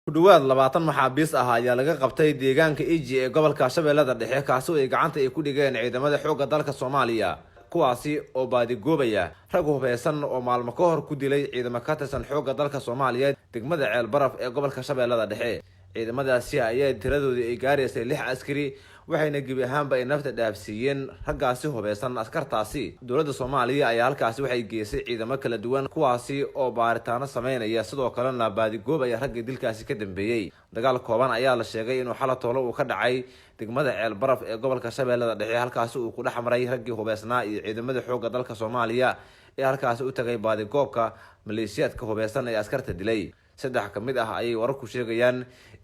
kudhawaad 20 maxaabiis ah ayaa laga qabtay deegaanka Iji ee gobolka Shabeellada Dhexe kaasoo ay gacanta ay ku dhigeen ciidamada xoogga dalka Soomaaliya kuwaasi oo baadigoobaya rag hubeysan oo maalmo ka hor ku dilay ciidamada ka tirsan xoogga dalka Soomaaliya degmada Ceel Baraf ee gobolka Shabeellada Dhexe ciidamadaasi ayaa tiradoodu ay gaaraysay 6 askari waxayna gibi ahaanba ay nafta dhaafsiiyeen raggaasi hubeysan askartaasi dowladda Soomaaliya ayaa halkaasi waxay geysay ciidamo kala duwan kuwaasi oo baaritaano sameynaya sidoo kalena baadigoobaya ragga dilkaasi ka dambeeyay dagaal kooban ayaa la sheegay inuu xalatoolo uu ka dhacay degmada Ceel Baraf ee gobolka Shabeellada Dhexe halkaasi uu ku dhaxmaray raggii hubeysnaa iyo ciidamada xoogga dalka Soomaaliya ee halkaasi u tagay baadigoobka maleeshiyaadka hubeysan ee askarta dilay saddex ka mid ah ayay wararku sheegayaan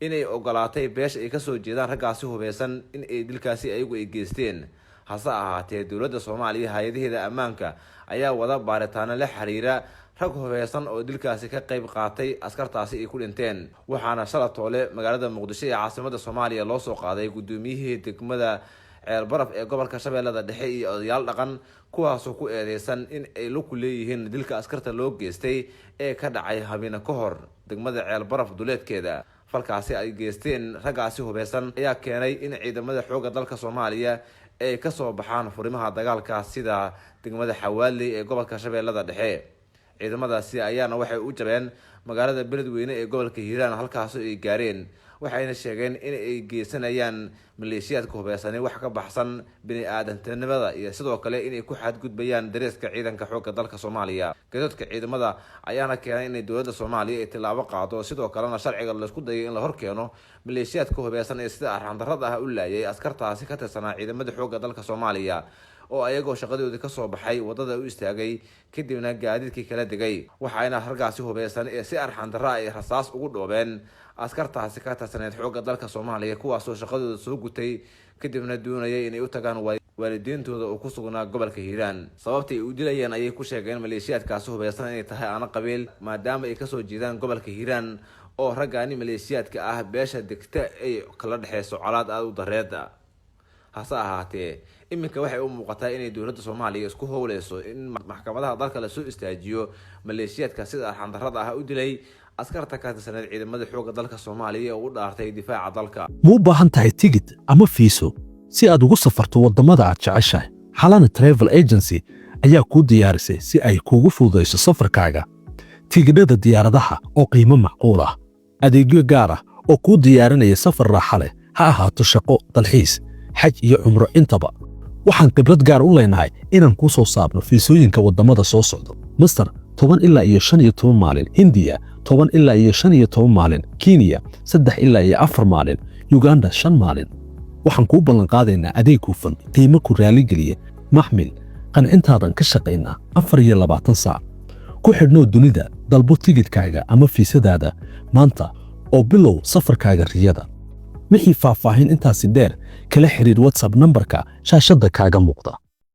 inay ogolaatay beesha ay ka soo jeedaan raggaasi hubeysan in ay dilkaasi ayagu ay geysteen hase ahaatee dowladda Soomaaliya hay'adaheeda ammaanka ayaa wada baaritaano la xiriira rag hubeysan oo dilkaasi ka qayb qaatay askartaasi ay ku dhinteen waxaana shalatoole magaalada Muqdisho ee caasimadda Soomaaliya loo soo qaaday gudoomiyihii degmada Ceel Baraf ee gobolka Shabeellada Dhexe iyo odayaal dhaqan kuwaas oo ku eedeysan in ay lug ku leeyihiin dilka askarta loo geystay ee ka dhacay habeen ka hor degmada Ceel Baraf duleedkeeda falkaasi ay geysteen raggaasi hubeysan ayaa keenay in ciidamada xoogga dalka Soomaaliya ay ka soo baxaan furimaha dagaalka sida degmada Xawaaley ee gobolka Shabeellada Dhexe ciidamadaasi ayaana waxay u jabeen magaalada Beledweyne ee gobolka Hiiraan halkaas oo ay gaareen waxayna sheegeen in ay geysanayaan maleeshiyaadka hubeysan wax ka baxsan bini'aadantinimada iyo sidoo kale in ay ku xadgudbayaan dareeska ciidanka xoogga dalka Soomaaliya gadadka ciidamada ayaana keenay in dowladda Soomaaliya ay tilaabo qaado sidoo kalena sharciga la isku dayay in la horkeeno maleeshiyaadka hubeysan ee sida arxan darrada ah u laayay askartaasi ka tirsanaa ciidamada xoogga dalka Soomaaliya oo ayagoo shaqadoodii ka soo baxay wadada u istaagay kadibna gaadiidkii kala degay waxaana raggaasi hubeysan ee si arxan darro ay rasaas ugu dhoobeen askartaasi ka tirsaneed xoogga dalka Soomaaliya kuwaas oo shaqadooda soo gutay kadibna doonayay inay u tagaan waalidiintooda oo ku sugnaa gobolka Hiiraan sababtay u dilayeen ayay ku sheegeen maleeshiyaadkaasi hubeysan inay tahay aan qabiil maadaama ay ka soo jeedaan gobolka Hiiraan oo raggaani maleeshiyaadka ah beesha degta ay kala dhaxayso colaad aad u dareeda hase ahaatee iminka waxay u muuqataa inay dowladda Soomaaliya isku howleyso in maxkamadaha dalka la soo istaajiyo maleeshiyaadka sida arxan darrada ah u dilay askarta ka tirsan ciidamada xoogga dalka Soomaaliya oo u dhaartay difaaca dalka muu baahan tahay tigidh ama fiiso si aad ugu safarto wadamada aad jeceshahay Xalana Travel Agency ayaa ku diyaarisay si ay kuugu fududeyso safarkaaga tigidhada diyaaradaha oo qiimo macquul ah adeegyo gaar ah oo ku diyaarinaya safar raaxo leh ha ahaato shaqo dalxiis xaj iyo umro intaba waxaan khibrad gaar u leenahay inaan ku soo saabno fiisooyinka wadamada soo socdo Masar 10 ilaa iyo 15 maalin Hindiya 10 ilaa iyo 15 maalin Kenya 3 ilaa iyo 4 maalin Uganda 5 maalin waxaan ku ballan qaadaynaa adeeg hufan qiimo ku raali geliya maxmil qancintaadan ka shaqeynaa 24 saac ku xidhno dunida dalbo tigidhkaaga ama fiisadaada maanta oo bilow safarkaaga riyada wixii faahfaahin intaasi dheer kala xiriir WhatsApp numberka shaashada kaaga muuqda